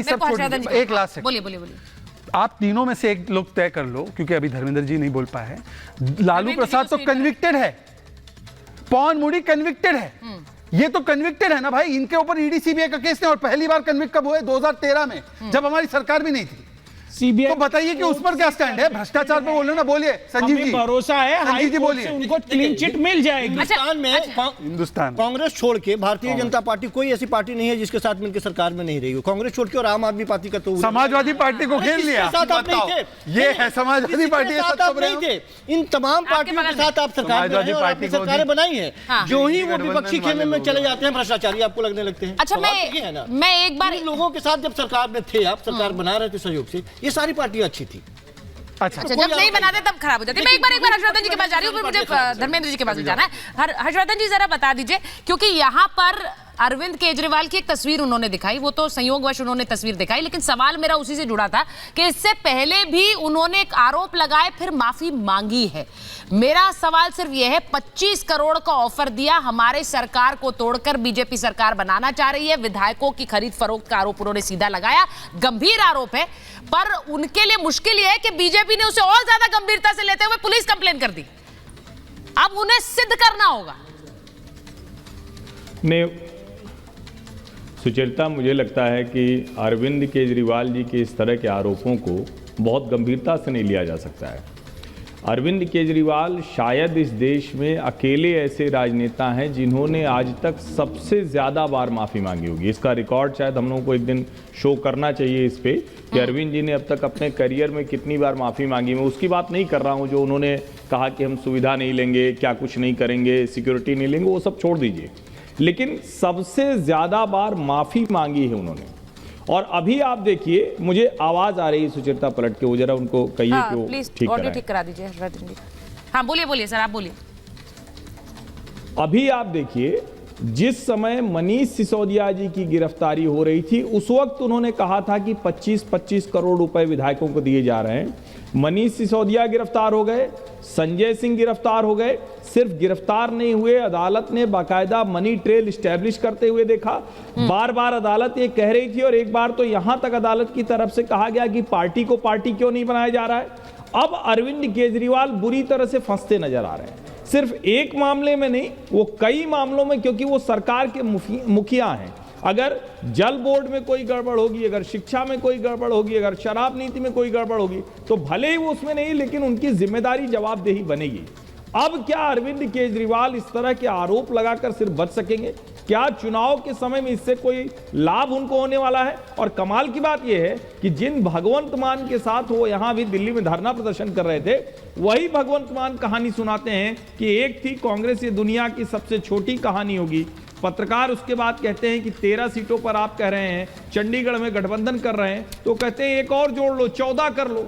सब छोड़, एक लास्ट सेकंड बोलिए बोलिए बोलिए। आप तीनों में से एक लोग तय कर लो, क्योंकि अभी धर्मेंद्र जी नहीं बोल पाए हैं। लालू प्रसाद तो कन्विक्टेड है, पवन मुड़ी कन्विक्टेड है, ये तो कन्विक्टेड है ना भाई। इनके ऊपर ईडी सीबीआई का केस नहीं, और पहली बार कन्विक्ट कब हुए? 2013 में, जब हमारी सरकार भी नहीं थी। सीबीआई तो बताइए कि उस पर क्या स्टैंड है? भ्रष्टाचार पे बोलो ना, बोलिए संजीव जी। भरोसा है संजीव जी बोलिए, उनको क्लीन चिट मिल जाएगी। हिंदुस्तान कांग्रेस छोड़ के भारतीय जनता पार्टी कोई ऐसी पार्टी नहीं है जिसके साथ मिलकर सरकार में नहीं रही हो। कांग्रेस छोड़ के और आम आदमी पार्टी का तो समाजवादी पार्टी को घेर लिया, ये है समाजवादी पार्टी नहीं थे। इन तमाम पार्टियों के साथ आप सरकार में पार्टी सरकारें बनाई है। जो ही वो विपक्षी खेमे में चले जाते हैं, भ्रष्टाचारी आपको लगने लगते हैं। अच्छा, मैं एक बार लोगों के साथ जब सरकार में थे, आप सरकार बना रहे थे सहयोग से, ये सारी पार्टियां अच्छी थी। अच्छा, जब नहीं बनाते तब खराब हो जाती है। मैं एक बार हर्षवर्धन जी के पास जा रही हूँ, फिर मुझे धर्मेंद्र जी के पास भी जाना है। हर्षवर्धन जी जरा बता दीजिए, क्योंकि यहाँ पर अरविंद केजरीवाल की एक तस्वीर उन्होंने दिखाई, वो तो संयोगवश उन्होंने तस्वीर दिखाई, लेकिन सवाल मेरा उसी से जुड़ा था कि इससे पहले भी उन्होंने एक आरोप लगाए, फिर माफी मांगी है। मेरा सवाल सिर्फ यह है, 25 करोड़ का ऑफर दिया, हमारे सरकार को तोड़कर बीजेपी सरकार बनाना चाह रही है, विधायकों की खरीद फरोख्त का आरोप उन्होंने सीधा लगाया, गंभीर आरोप है, पर उनके लिए मुश्किल यह है कि बीजेपी ने उसे और ज्यादा गंभीरता से लेते हुए पुलिस कंप्लेन कर दी। अब उन्हें सिद्ध करना होगा। सुचरिता, मुझे लगता है कि अरविंद केजरीवाल जी के इस तरह के आरोपों को बहुत गंभीरता से नहीं लिया जा सकता है। अरविंद केजरीवाल शायद इस देश में अकेले ऐसे राजनेता हैं जिन्होंने आज तक सबसे ज़्यादा बार माफ़ी मांगी होगी। इसका रिकॉर्ड शायद हम लोगों को एक दिन शो करना चाहिए इस पे कि अरविंद जी ने अब तक अपने करियर में कितनी बार माफ़ी मांगी। मैं उसकी बात नहीं कर रहा हूँ जो उन्होंने कहा कि हम सुविधा नहीं लेंगे, क्या कुछ नहीं करेंगे, सिक्योरिटी नहीं लेंगे, वो सब छोड़ दीजिए। लेकिन सबसे ज़्यादा बार माफ़ी मांगी है उन्होंने। और अभी आप देखिए, मुझे आवाज़ आ रही है सुचरिता पलट के, वो जरा उनको कहिए कि वो ठीक करा दीजिए। हाँ बोलिए बोलिए सर, आप बोलिए। अभी आप देखिए, जिस समय मनीष सिसोदिया जी की गिरफ्तारी हो रही थी, उस वक्त उन्होंने कहा था कि 25-25 करोड़ रुपए विधायकों को दिए जा रहे हैं। मनीष सिसोदिया गिरफ्तार हो गए, संजय सिंह गिरफ्तार हो गए। सिर्फ गिरफ्तार नहीं हुए, अदालत ने बाकायदा मनी ट्रेल स्टैब्लिश करते हुए देखा। बार बार अदालत ये कह रही थी, और एक बार तो यहां तक अदालत की तरफ से कहा गया कि पार्टी को पार्टी क्यों नहीं बनाया जा रहा है। अब अरविंद केजरीवाल बुरी तरह से फंसते नजर आ रहे हैं, सिर्फ एक मामले में नहीं, वो कई मामलों में, क्योंकि वो सरकार के मुखिया हैं। अगर जल बोर्ड में कोई गड़बड़ होगी, अगर शिक्षा में कोई गड़बड़ होगी, अगर शराब नीति में कोई गड़बड़ होगी, तो भले ही वो उसमें नहीं, लेकिन उनकी जिम्मेदारी जवाबदेही बनेगी। अब क्या अरविंद केजरीवाल इस तरह के आरोप लगाकर सिर्फ बच सकेंगे? क्या चुनाव के समय में इससे कोई लाभ उनको होने वाला है? और कमाल की बात यह है कि जिन भगवंत मान के साथ वो यहां भी दिल्ली में धरना प्रदर्शन कर रहे थे, वही भगवंत मान कहानी सुनाते हैं कि एक थी कांग्रेस ये दुनिया की सबसे छोटी कहानी होगी। पत्रकार उसके बाद कहते हैं कि 13 सीटों पर आप कह रहे हैं, चंडीगढ़ में गठबंधन कर रहे हैं, तो कहते हैं एक और जोड़ लो, 14 कर लो।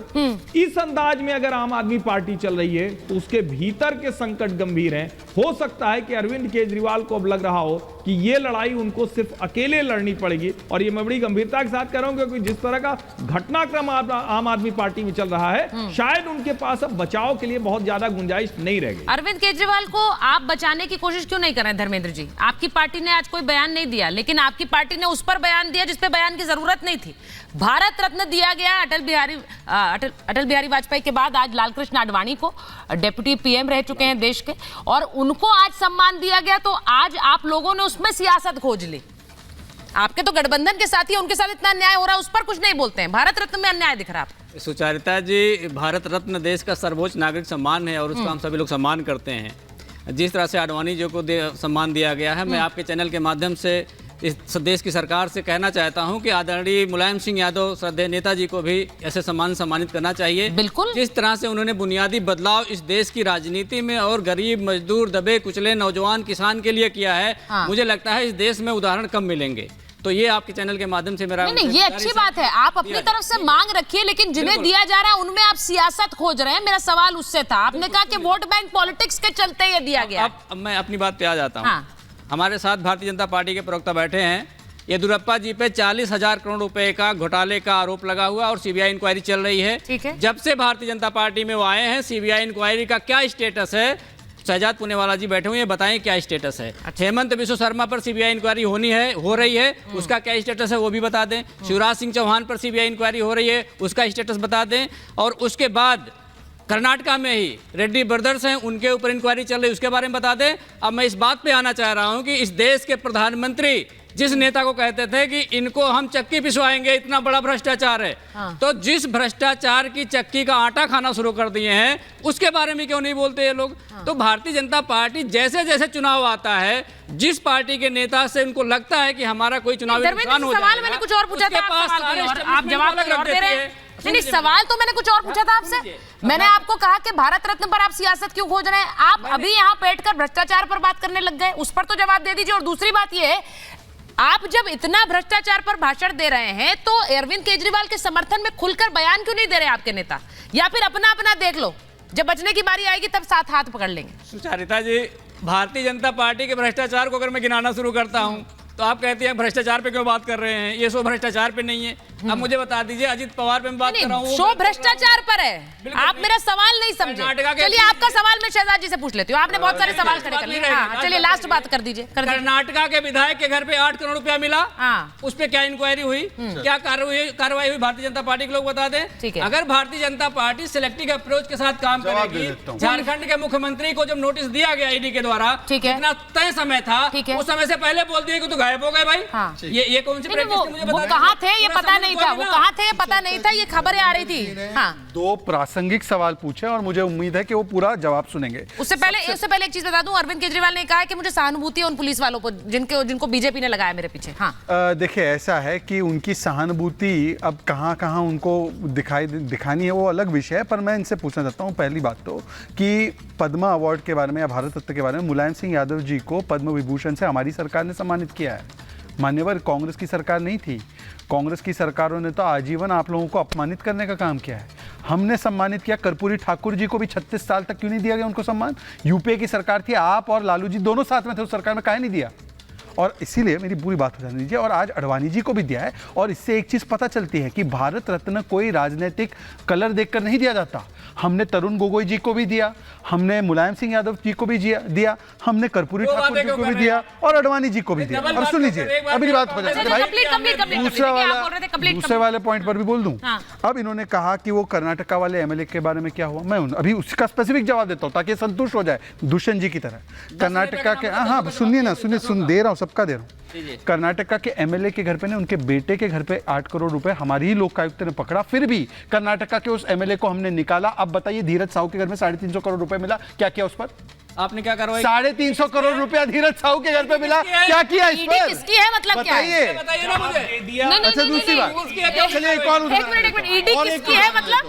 इस अंदाज में अगर आम आदमी पार्टी चल रही है तो उसके भीतर के संकट गंभीर हैं। हो सकता है कि अरविंद केजरीवाल को अब लग रहा हो कि ये लड़ाई उनको सिर्फ अकेले लड़नी पड़ेगी, और ये मैं बड़ी गंभीरता के साथ कह रहा हूं, क्योंकि जिस तरह का घटनाक्रम आम आदमी पार्टी में चल रहा है, शायद उनके पास अब बचाव के लिए बहुत ज्यादा गुंजाइश नहीं रह गई। अरविंद केजरीवाल को आप बचाने की कोशिश क्यों नहीं कर रहे हैं धर्मेंद्र जी? आपकी पार्टी ने आज कोई बयान नहीं दिया, लेकिन आपकी पार्टी ने उस पर बयान दिया जिस पे बयान की जरूरत नहीं थी। भारत रत्न दिया गया अटल बिहारी वाजपेयी के बाद आज लालकृष्ण आडवाणी को, डिप्टी पीएम रह चुके हैं देश के, और उनको आज सम्मान दिया गया। तो आज आप लोगों ने उसमें सियासत खोज ली। आपके तो गठबंधन के साथी, उनके साथ इतना अन्याय हो रहा है, उस पर कुछ नहीं बोलते हैं। भारत रत्न में अन्याय दिख रहा है। सुचरिता जी, भारत रत्न देश का सर्वोच्च नागरिक सम्मान है, और उसका हम सभी लोग सम्मान करते हैं। जिस तरह से आडवाणी जी को सम्मान दिया गया है, मैं आपके चैनल के माध्यम से इस देश की सरकार से कहना चाहता हूं कि आदरणीय मुलायम सिंह यादव श्रद्धेय नेताजी को भी ऐसे सम्मानित करना चाहिए। बिल्कुल, जिस तरह से उन्होंने बुनियादी बदलाव इस देश की राजनीति में और गरीब, मजदूर, दबे कुचले, नौजवान, किसान के लिए किया है, मुझे लगता है इस देश में उदाहरण कम मिलेंगे। तो ये आपके चैनल के माध्यम से मेरा नहीं, ये अच्छी बात है, आप अपनी तरफ से मांग रखिए, लेकिन जिन्हें दिया जा रहा है उनमें आप सियासत खोज रहे हैं। मेरा सवाल उससे था, आपने कहा कि वोट बैंक पॉलिटिक्स के चलते ये दिया गया। अब मैं अपनी बात पे आ जाता हूँ। हमारे साथ भारतीय जनता पार्टी के प्रवक्ता बैठे हैं। येदियुरप्पा जी पे 40,000 करोड़ रुपए का घोटाले का आरोप लगा हुआ और सीबीआई इंक्वायरी चल रही है। ठीक है। जब से भारतीय जनता पार्टी में वो आए हैं, सीबीआई इंक्वायरी का क्या स्टेटस है? शहजाद पुनेवाला जी बैठे हुए हैं, बताएं क्या स्टेटस है। हेमंत बिश्व शर्मा पर सीबीआई इंक्वायरी हो रही है, उसका क्या स्टेटस है वो भी बता दें। शिवराज सिंह चौहान पर सीबीआई इंक्वायरी हो रही है, उसका स्टेटस बता दें। और उसके बाद कर्नाटका में ही रेड्डी ब्रदर्स हैं, उनके ऊपर इंक्वायरी चल रही है, उसके बारे में बता दें। अब मैं इस बात पे आना चाह रहा हूं कि इस देश के प्रधानमंत्री जिस नेता को कहते थे कि इनको हम चक्की पिसवाएंगे, इतना बड़ा भ्रष्टाचार है, तो जिस भ्रष्टाचार की चक्की का आटा खाना शुरू कर दिए हैं, उसके बारे में क्यों नहीं बोलते ये लोग? तो भारतीय जनता पार्टी जैसे जैसे चुनाव आता है, जिस पार्टी के नेता से उनको लगता है कि हमारा कोई चुनावी नुकसान हो सवाल मैंने कुछ और पूछा था, आप जवाब और दे रहे हैं। नहीं, सवाल तो मैंने कुछ और पूछा था आपसे। मैंने आपको कहा कि भारत रत्न पर आप सियासत क्यों खोज रहे हैं? आप अभी यहाँ बैठकर भ्रष्टाचार पर बात करने लग गए, उस पर तो जवाब दे दीजिए। और दूसरी बात ये है, आप जब इतना भ्रष्टाचार पर भाषण दे रहे हैं तो अरविंद केजरीवाल के समर्थन में खुलकर बयान क्यों नहीं दे रहे आपके नेता? या फिर अपना अपना देख लो, जब बचने की बारी आएगी तब साथ हाथ पकड़ लेंगे। सुचारिता जी, भारतीय जनता पार्टी के भ्रष्टाचार को अगर मैं गिनाना शुरू करता हूं तो आप कहते हैं भ्रष्टाचार पे क्यों बात कर रहे हैं? ये शो भ्रष्टाचार पे नहीं है। अब मुझे बता दीजिए, अजित पवार पे मैं बात कर रहा हूँ, शो भ्रष्टाचार पर है। आप मेरा सवाल नहीं समझे। चलिए आपका सवाल मैं शहजाद जी से पूछ लेती हूँ, आपने बहुत सारे सवाल खड़े कर लिए। हाँ, चलिए लास्ट बात कर दीजिए। कर्नाटका के विधायक के घर पे 8 करोड़ रुपया मिला, उस पर क्या इंक्वायरी हुई, क्या कार्रवाई हुई, भारतीय जनता पार्टी के लोग बता दें। अगर Bharatiya Janata party selective approach के साथ काम करेगी, झारखंड के मुख्यमंत्री को जब नोटिस दिया गया ईडी के द्वारा, इतना तय समय था, उस समय से पहले बोल दिए कि तो गायब हो गए भाई। ये कौन सी प्रैक्टिस थी मुझे बता। कहाँ थे ये पता नहीं था, वो कहाँ थे पता नहीं था, ये खबरें आ रही थी। हाँ, 2 प्रासंगिक सवाल पूछे और मुझे उम्मीद है कि वो पूरा जवाब सुनेंगे। उससे पहले एक चीज बता दूं, अरविंद केजरीवाल ने कहा कि मुझे सहानुभूति है उन पुलिस वालों को जिनको बीजेपी ने लगाया मेरे पीछे। हाँ, देखिए ऐसा है कि उनकी सहानुभूति अब कहाँ कहाँ उनको दिखानी है वो अलग विषय है, पर मैं इनसे पूछना चाहता हूँ पहली बात तो कि पद्मा अवार्ड के बारे में या भारत रत्न के बारे में मुलायम सिंह यादव जी को पद्म विभूषण से हमारी सरकार ने सम्मानित किया है। मान्यवर कांग्रेस की सरकार नहीं थी। कांग्रेस की सरकारों ने तो आजीवन आप लोगों को अपमानित करने का काम किया है। हमने सम्मानित किया। कर्पूरी ठाकुर जी को भी 36 साल तक क्यों नहीं दिया गया उनको सम्मान? यूपीए की सरकार थी, आप और लालू जी दोनों साथ में थे उस सरकार में, काहे नहीं दिया? और इसीलिए मेरी पूरी बात हो जाने दीजिए। और आज अडवाणी जी को भी दिया है। और इससे एक चीज पता चलती है कि भारत रत्न कोई राजनीतिक कलर देखकर नहीं दिया जाता। हमने तरुण गोगोई जी को भी दिया, हमने मुलायम सिंह यादव जी को भी दिया, हमने कर्पूरी ठाकुर जी को भी दिया और अडवाणी जी को भी दिया। और सुन लीजिए, अभी बात हो जाती है भाई। दूसरे वाले पॉइंट पर भी बोल दूं। अब इन्होंने कहा कि वो कर्नाटका वाले एमएलए के बारे में क्या हुआ, मैं अभी उसका स्पेसिफिक जवाब देता हूं ताकि संतुष्ट हो जाए दुष्यंत जी की तरह। कर्नाटका के हाँ सुनिए ना, सुन दे रहा हूं, सबका दे रहा हूं। कर्नाटका के एमएलए के घर पे ने उनके बेटे के घर पे 8 करोड़ रुपए हमारी ही लोकायुक्त ने पकड़ा, फिर भी कर्नाटका के उस एमएलए को हमने निकाला। अब बताइए धीरज साहू के घर में 350 करोड़ रुपए मिला, क्या किया उस पर? आपने क्या करवाई? 350 करोड़ रुपया धीरज साहू के घर पे मिला, क्या किया इस पर? किसकी है मतलब क्या है? बताइए ना मुझे। अच्छा दूसरी बात, चलिए एक और एक मिनट, ईडी किसकी है मतलब?